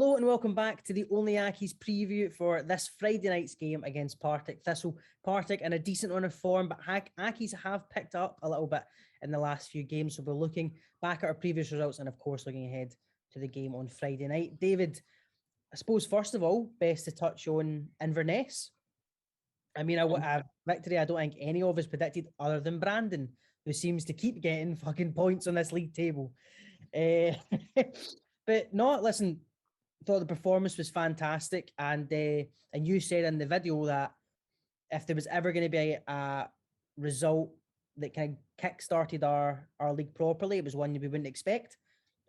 Hello and welcome back to the OnlyAccies preview for this Friday night's game against Partick Thistle. Partick in a decent run of form, but Accies have picked up a little bit in the last few games. So we're looking back at our previous results and, of course, looking ahead to the game on Friday night. David, I suppose, first of all, best to touch on Inverness. I mean, a victory I don't think any of us predicted other than Brandon, who seems to keep getting fucking points on this league table. But no, listen, thought the performance was fantastic, and you said in the video that if there was ever going to be a result that kind of kick-started our league properly, it was one we wouldn't expect,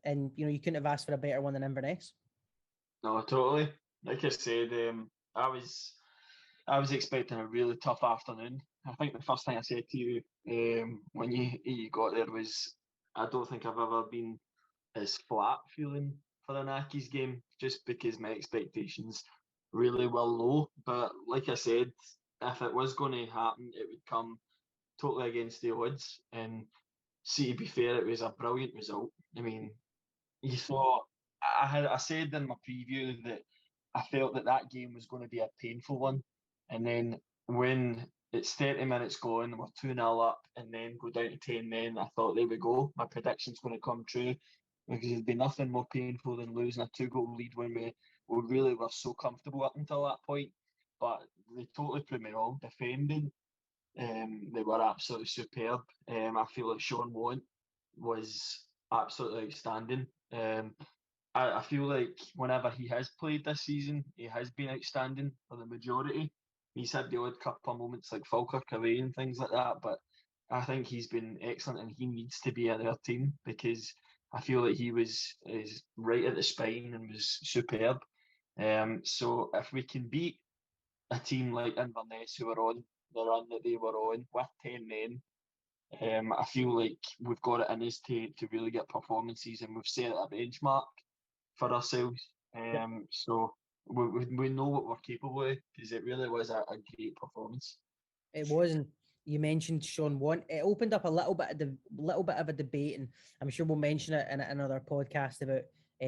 and you couldn't have asked for a better one than Inverness. No, totally. Like I said, I was expecting a really tough afternoon. I think the first thing I said to you when you got there was, I don't think I've ever been as flat feeling for an Accies game, just because my expectations really were low. But like I said, if it was going to happen, it would come totally against the odds. And see, to be fair, it was a brilliant result. I mean, you thought, I said in my preview that I felt that game was going to be a painful one. And then when it's 30 minutes going, we're 2-0 up, and then go down to 10 men, I thought, there we go, my prediction's going to come true. Because there'd be nothing more painful than losing a 2-goal lead when we really were so comfortable up until that point. But they totally proved me wrong. Defending, they were absolutely superb. I feel like Sean Want was absolutely outstanding. I feel like whenever he has played this season, he has been outstanding for the majority. He's had the odd couple of moments like Falkirk away and things like that, but I think he's been excellent, and he needs to be in our team because I feel like he is right at the spine and was superb. So if we can beat a team like Inverness, who were on the run that they were on with 10 men, I feel like we've got it in us to really get performances, and we've set a benchmark for ourselves. So we know what we're capable of, because it really was a great performance. It wasn't. You mentioned Sean Want. It opened up a little bit of a debate, and I'm sure we'll mention it in another podcast about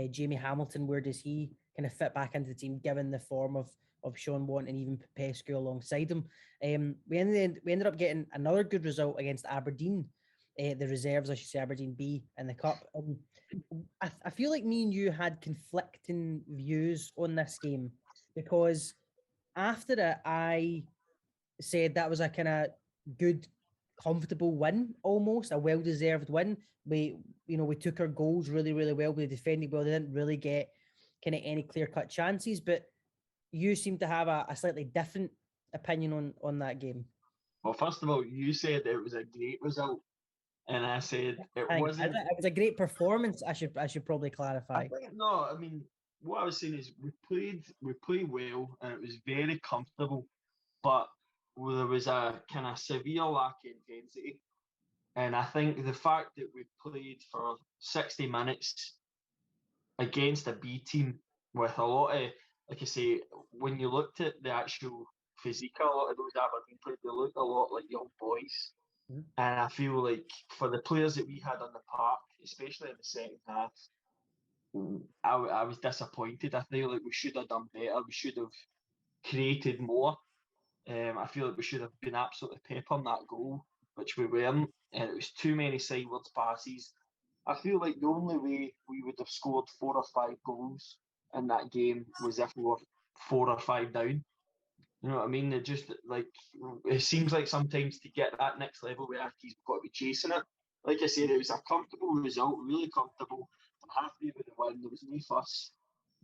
Jamie Hamilton. Where does he kind of fit back into the team, given the form of Sean Want and even Popescu alongside him? We ended up getting another good result against Aberdeen, the reserves, I should say, Aberdeen B in the cup. I feel like me and you had conflicting views on this game, because after it, I said that was a kind of good, comfortable win, almost a well-deserved win. We took our goals really, really well. We defended well. They didn't really get kind of any clear-cut chances, but you seem to have a slightly different opinion on that game. Well, first of all, you said it was a great result, and I said it wasn't. It was a great performance. I should probably clarify. I mean, what I was saying is we played well, and it was very comfortable, but there was a kind of severe lack of intensity. And I think the fact that we played for 60 minutes against a B team with a lot of, like I say, when you looked at the actual physique, a lot of those Aberdeen players, they looked a lot like young boys. Mm-hmm. And I feel like for the players that we had on the park, especially in the second half, I was disappointed. I feel like we should have done better. We should have created more. I feel like we should have been absolutely peppering that goal, which we weren't, and it was too many sideways passes. I feel like the only way we would have scored 4 or 5 goals in that game was if we were 4 or 5 down. You know what I mean? It seems like sometimes to get that next level with Accies, we've got to be chasing it. Like I said, it was a comfortable result, really comfortable. I'm happy with the win. There was no fuss,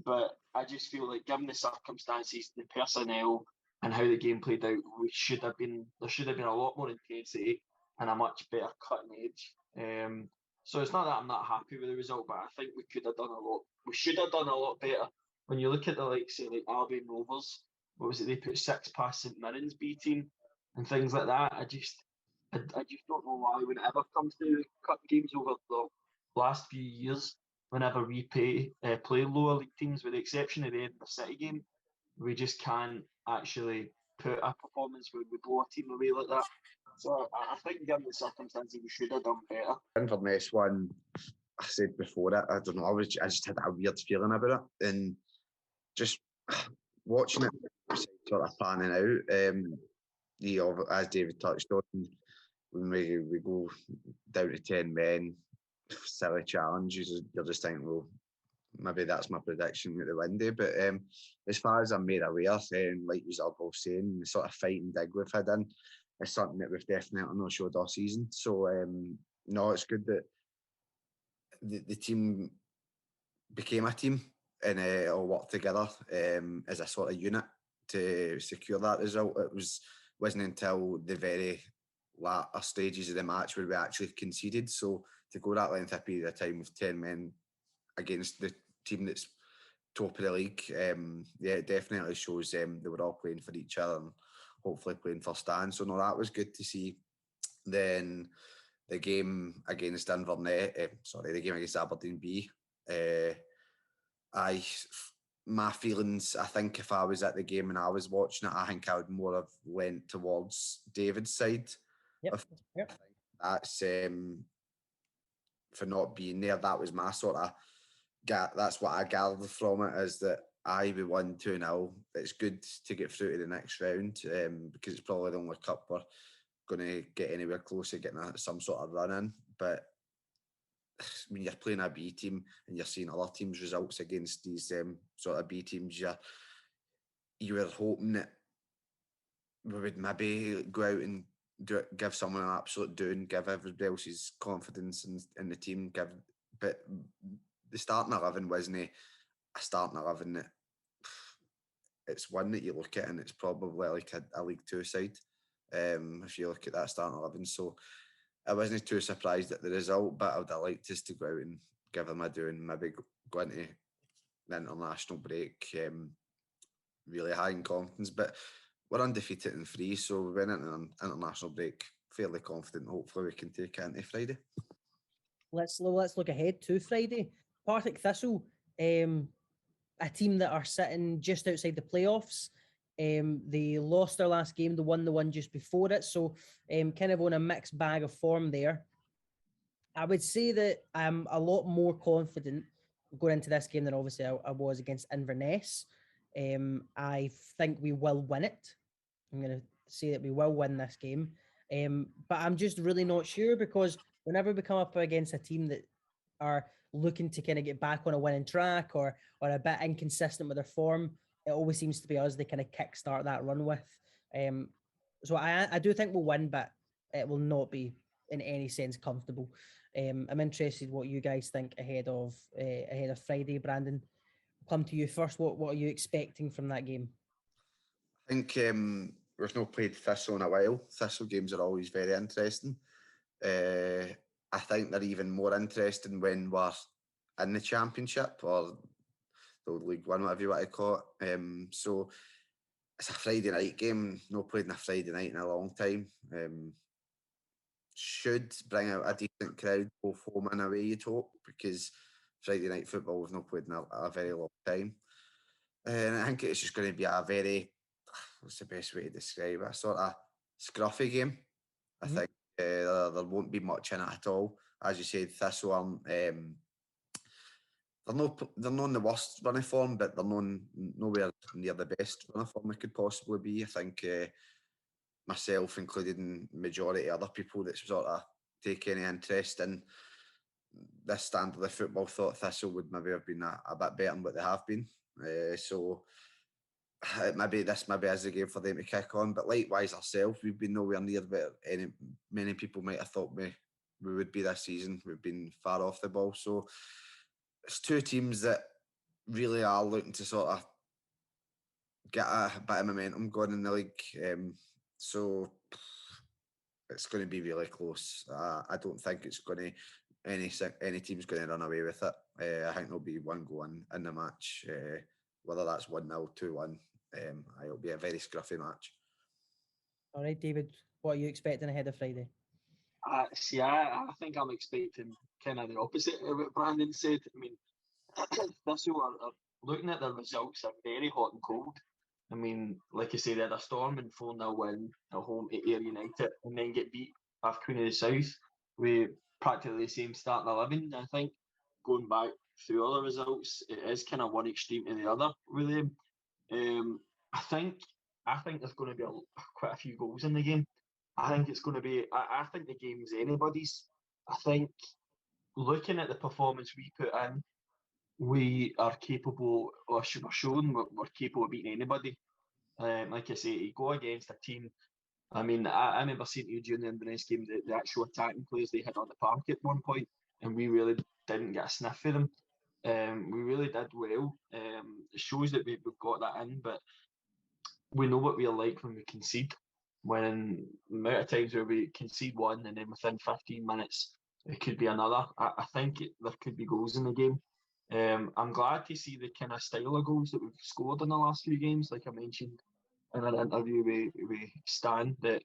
but I just feel like, given the circumstances, the personnel, and how the game played out, there should have been a lot more intensity and a much better cutting edge. So it's not that I'm not happy with the result, but I think we could have done a lot. We should have done a lot better. When you look at the likes of like Albion Rovers, what was it? They put 6 past St Mirren's B team and things like that. I just don't know why, when it ever comes to cup games over the last few years, whenever we play lower league teams, with the exception of the Edinburgh City game, we just can't actually put a performance where we blow a team away like that. So I think, given the circumstances, we should have done better. Inverness one, I said before it, I don't know, I just had a weird feeling about it. And just watching it, sort of panning out. As David touched on, when we go down to 10 men, silly challenges, you're just thinking, well, maybe that's my prediction at the window. But as far as I'm made aware, like you are both saying, the sort of fight and dig we've had in is something that we've definitely not showed all season. So no, it's good that the team became a team and all worked together as a sort of unit to secure that result. Wasn't until the very latter stages of the match where we actually conceded. So to go that length of period of time with 10 men against the team that's top of the league, yeah, it definitely shows they were all playing for each other and hopefully playing for stand. So no, that was good to see. Then the game against Inverness, the game against Aberdeen B, my feelings, I think if I was at the game and I was watching it, I think I would more have went towards David's side. Yep. That's for not being there. That was my sort of, that's what I gathered from it, is that we won 2-0. It's good to get through to the next round because it's probably the only cup we're going to get anywhere close to getting some sort of run in. But when you're playing a B team and you're seeing other teams' results against these sort of B teams, you were hoping that we would maybe go out and give someone an absolute doing, give everybody else's confidence in the team. But the starting 11 wasn't a starting 11 that it's one that you look at and it's probably like a League Two side. If you look at that starting 11, so I wasn't too surprised at the result, but I would have liked us to go out and give them a do and maybe go into the international break really high in confidence. But we're undefeated in 3, so we went into an international break fairly confident. Hopefully we can take it into Friday. Let's look ahead to Friday. Partick Thistle, a team that are sitting just outside the playoffs. They lost their last game. They won the one just before it. So kind of on a mixed bag of form there. I would say that I'm a lot more confident going into this game than obviously I was against Inverness. I think we will win it. I'm going to say that we will win this game. But I'm just really not sure because whenever we come up against a team that are looking to kind of get back on a winning track or a bit inconsistent with their form, it always seems to be us they kind of kickstart that run with. So I do think we'll win, but it will not be in any sense comfortable. I'm interested what you guys think ahead of Friday. Brandon, I'll come to you first. What are you expecting from that game? I think we've not played Thistle in a while. Thistle games are always very interesting. I think they're even more interesting when we're in the Championship or the League One, whatever you want to call it. So it's a Friday night game. Not played on a Friday night in a long time. Should bring out a decent crowd, both home and away, you'd hope, because Friday night football we've not played in a very long time. And I think it's just going to be a very, what's the best way to describe it, a sort of scruffy game. I think there won't be much in it at all. As you said, Thistle aren't, they're not in the worst running form, but they're nowhere near the best running form they could possibly be. I think myself included and majority of other people that sort of take any interest in this standard of football thought Thistle would maybe have been a bit better than what they have been. So maybe this is a game for them to kick on. But likewise ourselves, we've been nowhere near where many people might have thought we would be this season. We've been far off the ball. So it's two teams that really are looking to sort of get a bit of momentum going in the league. So it's going to be really close. I don't think it's going to any team's going to run away with it. I think there'll be one goal in the match, whether that's 1-0, 2-1. It'll be a very scruffy match. All right, David, what are you expecting ahead of Friday? I think I'm expecting kind of the opposite of what Brandon said. I mean, Thistle are looking at the results are very hot and cold. I mean, like I say, they had a storming 4-0 win at home at Ayr United and then get beat by Queen of the South with practically the same starting 11, I think, going back through all the results, it is kind of one extreme to the other with them. I think there's going to be quite a few goals in the game. I think it's going to be. I think the game's anybody's. I think looking at the performance we put in, we are capable, or we're shown we're capable of beating anybody. Like I say, you go against a team. I mean, I remember seeing you during the Inverness game, the actual attacking players they had on the park at one point, and we really didn't get a sniff for them. We really did well. It shows that we've got that in, but we know what we're like when we concede. When the amount of times where we concede one and then within 15 minutes it could be another. I think there could be goals in the game. I'm glad to see the kind of style of goals that we've scored in the last few games. Like I mentioned in an interview with Stan, that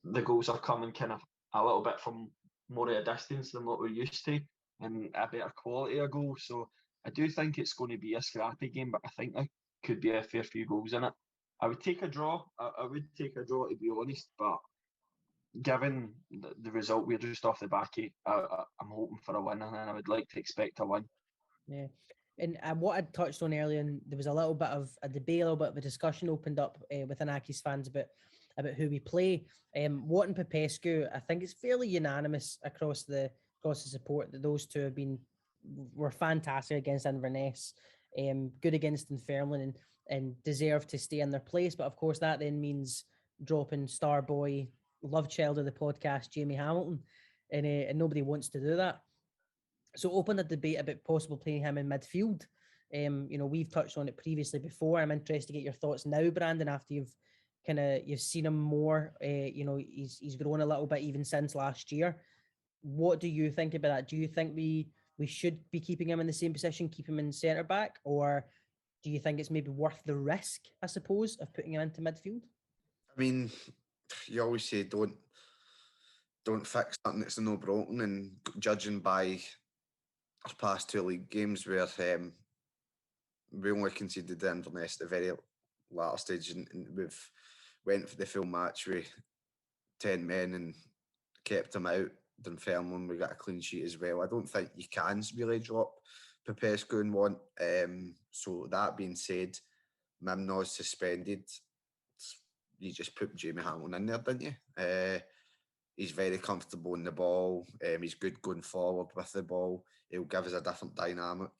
the goals are coming kind of a little bit from more of a distance than what we're used to, and a better quality of goal. So I do think it's going to be a scrappy game, but I think there could be a fair few goals in it. I would take a draw. I would take a draw, to be honest, but given the result we're just off the back of, I'm hoping for a win, and I would like to expect a win. Yeah. And what I touched on earlier, and there was a little bit of a debate, a little bit of a discussion opened up within Accies fans about who we play. Watt and Popescu, I think it's fairly unanimous across the support that those two were fantastic against Inverness, good against Dunfermline, and deserve to stay in their place. But of course, that then means dropping star boy, love child of the podcast, Jamie Hamilton, and nobody wants to do that. So open a debate about possible playing him in midfield. We've touched on it previously before. I'm interested to get your thoughts now, Brandon, after you've seen him more. He's grown a little bit even since last year. What do you think about that? Do you think we should be keeping him in the same position, keep him in centre back, or do you think it's maybe worth the risk, I suppose, of putting him into midfield? I mean, you always say don't fix something that's no broken, and judging by our past two league games where we only conceded the Inverness at the very latter stage, and we've went for the full match with 10 men and kept them out. Dunfermline, we got a clean sheet as well. I don't think you can really drop Popescu and Want. So that being said, Mimno's suspended. You just put Jamie Hamilton in there, didn't you? He's very comfortable in the ball. He's good going forward with the ball. He'll give us a different dynamic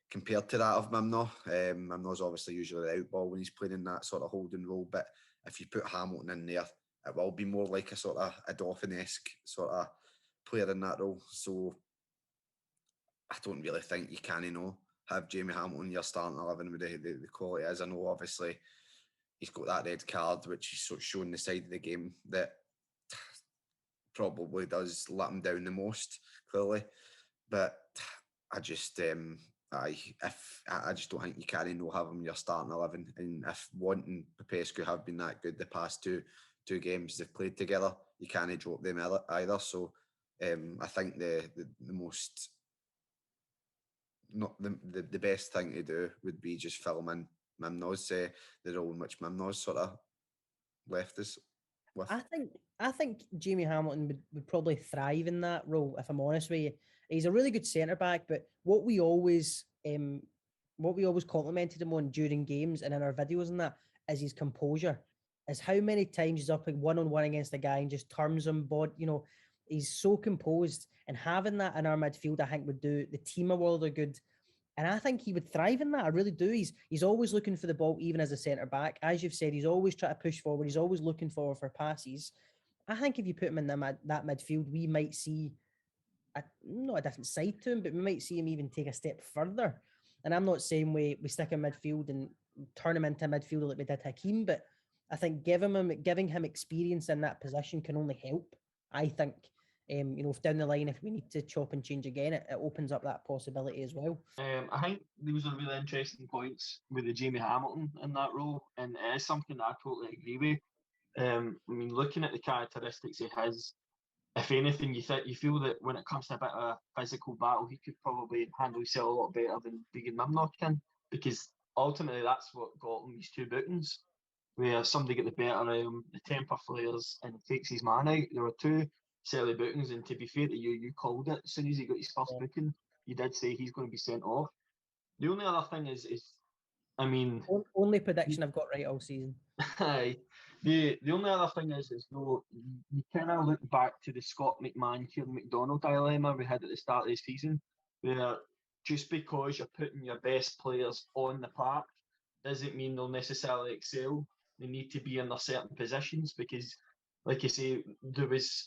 compared to that of Mimno. Mimno's obviously usually the out ball when he's playing in that sort of holding role. But if you put Hamilton in there, it will be more like a sort of a Dauphin-esque sort of player in that role. So I don't really think you can, have Jamie Hamilton your starting 11 with the quality as I know, obviously, he's got that red card, which is sort of showing the side of the game that probably does let him down the most, clearly. But I just I just don't think you can have him your starting 11. And if Want and Popescu have been that good the past two games they've played together, you can't drop them either. So I think the most, not the best thing to do would be just fill him in Mimno's the role in which Mimno's sort of left us with. I think Jamie Hamilton would probably thrive in that role, if I'm honest with you. He's a really good centre back, but what we always complimented him on during games and in our videos and that is his composure. Is how many times he's up one-on-one against a guy and just turns him, he's so composed, and having that in our midfield, I think, would do the team a world of good. And I think he would thrive in that. I really do. He's always looking for the ball, even as a centre back. As you've said, he's always trying to push forward. He's always looking forward for passes. I think if you put him in that midfield, we might see not a different side to him, but we might see him even take a step further. And I'm not saying we stick him midfield and turn him into a midfielder like we did Hakeem, but I think giving him experience in that position can only help. I think, down the line, if we need to chop and change again, it opens up that possibility as well. I think those are really interesting points with the Jamie Hamilton in that role, and it is something that I totally agree with. I mean, looking at the characteristics he has, if anything, you feel that when it comes to a bit of a physical battle, he could probably handle himself a lot better than Vegan Mimno can, because ultimately that's what got him these two bookings, where somebody get the better of him, the temper flares, and takes his man out. There were two silly bookings, and to be fair to you, you called it as soon as he got his first booking. you did say he's going to be sent off. The only other thing is I mean, Only prediction I've got right all season. the only other thing is though you kind of look back to the Scott McMahon, Kieran McDonald dilemma we had at the start of the season, where just because you're putting your best players on the park doesn't mean they'll necessarily excel. They need to be in their certain positions because, like you say,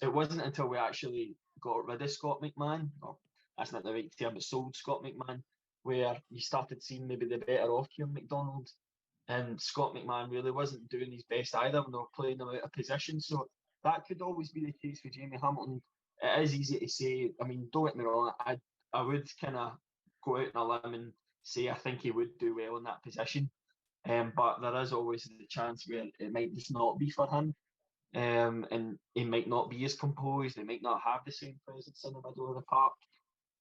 it wasn't until we actually got rid of Scott McMahon, or that's not the right term, but sold Scott McMahon, where you started seeing maybe the better off Kieran McDonald. And Scott McMahon really wasn't doing his best either when they were playing him out of position. So that could always be the case for Jamie Hamilton. It is easy to say. I mean, don't get me wrong, I would kind of go out on a limb and say I think he would do well in that position. But there is always the chance where it might just not be for him. And he might not be as composed, he might not have the same presence in the middle of the park.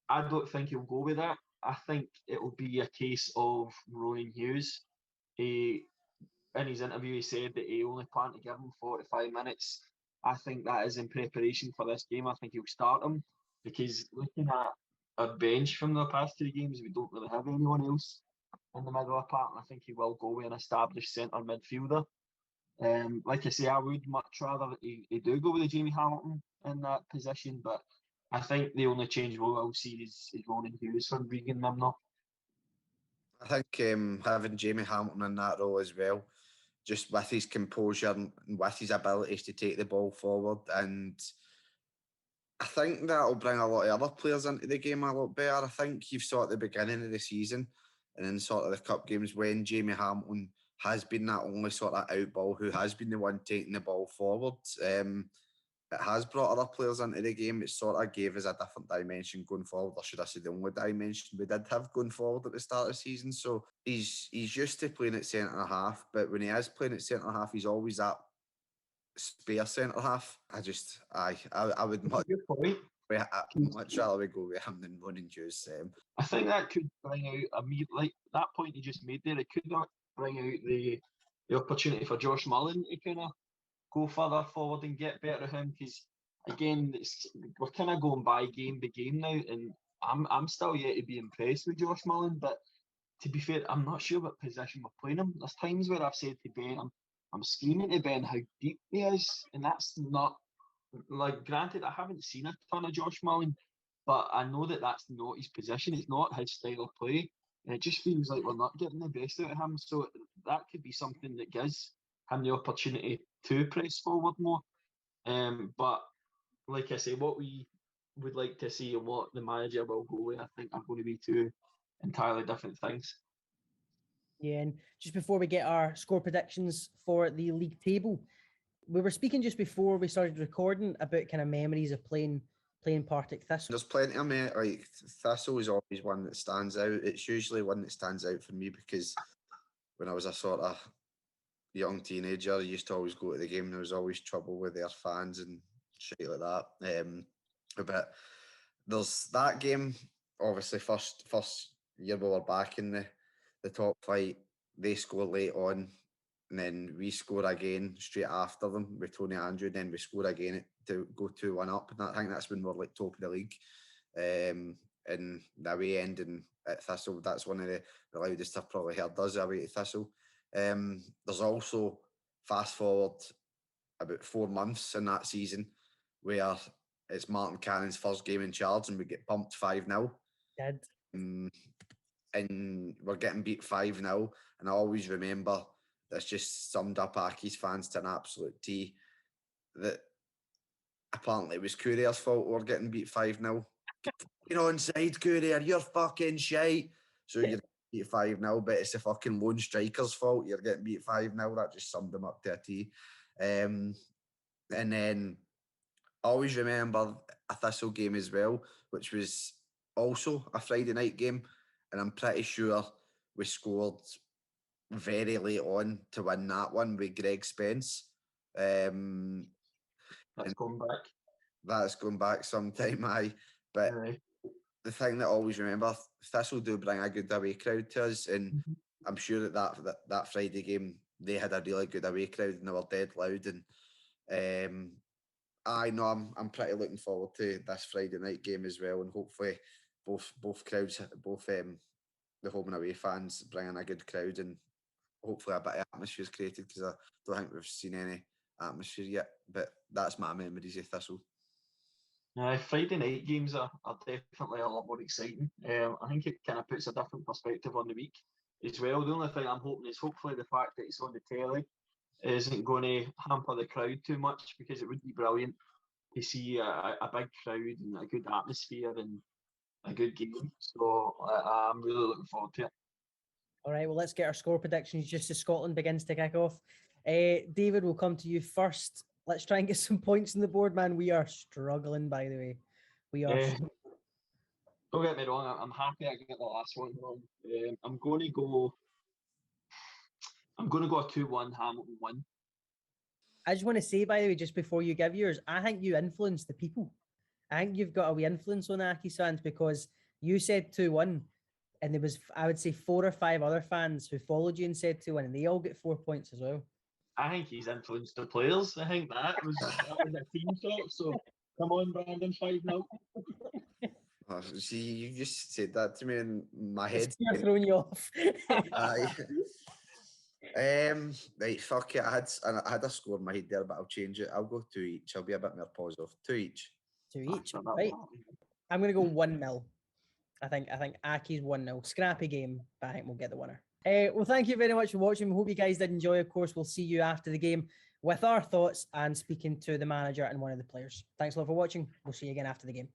I don't think he'll go with that. I think it will be a case of Ronan Hughes. He, in his interview, he said that he only planned to give him 45 minutes. I think that is in preparation for this game. I think he'll start him because looking at our bench from the past 2 games, we don't really have anyone else in the middle of the park. And I think he will go with an established centre midfielder. Like I say, I would much rather that he do go with the Jamie Hamilton in that position, but I think the only change we'll see is Ronan Hughes for Regan Mimno. I think having Jamie Hamilton in that role as well, just with his composure and with his abilities to take the ball forward, and I think that'll bring a lot of other players into the game a lot better. I think you've saw at the beginning of the season and in sort of the cup games when Jamie Hamilton has been that only sort of out ball who has been the one taking the ball forward. It has brought other players into the game. It sort of gave us a different dimension going forward, or should I say the only dimension we did have going forward at the start of the season. So he's used to playing at centre half, but when he is playing at centre half, he's always that spare centre half. I would much rather we go with him than Ronan Hughes. I think that could bring out like that point you just made there. It could bring out the opportunity for Josh Mullen to kind of go further forward and get better at him, because again we're kind of going by game now, and I'm still yet to be impressed with Josh Mullen. But to be fair, I'm not sure what position we're playing him. There's times where I've said to Ben, I'm screaming to Ben how deep he is, and that's not like, granted I haven't seen a ton of Josh Mullen, but I know that that's not his position. It's not his style of play, and it just feels like we're not getting the best out of him. So that could be something that gives him the opportunity to press forward more. But like I say, what we would like to see and what the manager will go with, I think, are going to be two entirely different things. Yeah, and just before we get our score predictions for the league table, we were speaking just before we started recording about kind of memories of playing Partick Thistle. There's plenty of me. Like Thistle is always one that stands out. It's usually one that stands out for me because when I was a sort of young teenager, I used to always go to the game. There was always trouble with their fans and shit like that. But there's that game. Obviously, first year we were back in the top flight. They score late on, and then we score again straight after them with Tony Andrew. And then we score again to go 2-1 up. And I think that's when we're like top of the league. And the away ending at Thistle, that's one of the loudest I've probably heard us away to Thistle. There's also fast forward about 4 months in that season where it's Martin Cannon's first game in charge and we get pumped 5-0. And we're getting beat 5-0. And I always remember that's just summed up Accies fans to an absolute T. That apparently it was Courier's fault we're getting beat 5-0. You know, inside Courier, you're fucking shite. So you're beat 5-0, but it's the fucking lone striker's fault. You're getting beat 5-0. That just summed them up to a T. And then I always remember a Thistle game as well, which was also a Friday night game. And I'm pretty sure we scored very late on to win that one with Greg Spence. That's going back. That's going back some time, aye. But the thing that I always remember, Thistle do bring a good away crowd to us, and I'm sure that Friday game they had a really good away crowd and they were dead loud. And I know I'm pretty looking forward to this Friday night game as well, and hopefully both crowds, both the home and away fans bring in a good crowd, and hopefully a bit of atmosphere is created, because I don't think we've seen any atmosphere yet. But that's my memories of Thistle. Friday night games are definitely a lot more exciting. I think it kind of puts a different perspective on the week as well. The only thing I'm hoping is hopefully the fact that it's on the telly isn't going to hamper the crowd too much, because it would be brilliant to see a big crowd and a good atmosphere and a good game. So I'm really looking forward to it. All right, well, let's get our score predictions just as Scotland begins to kick off. David, we'll come to you first. Let's try and get some points on the board, man. We are struggling, by the way. We are. Don't get me wrong, I'm happy I get the last one wrong. I'm going to go a 2-1 Hamilton win. I just want to say, by the way, just before you give yours, I think you influence the people. I think you've got a wee influence on Accies fans, because you said 2-1, and there was, I would say, 4 or 5 other fans who followed you and said 2-1, and they all get 4 points as well. I think he's influenced the players. I think that was a team talk. So come on, Brandon, 5-0. Oh, see, you just said that to me in my head. You're throwing you off. Right, fuck it. I had a score in my head there, but I'll change it. I'll go 2 each. I'll be a bit more positive. 2 each. 2 each. Right. I'm going to go 1-0. I think Accies 1-0. Scrappy game, but I think we'll get the winner. Well, thank you very much for watching. We hope you guys did enjoy. Of course, we'll see you after the game with our thoughts and speaking to the manager and one of the players. Thanks a lot for watching. We'll see you again after the game.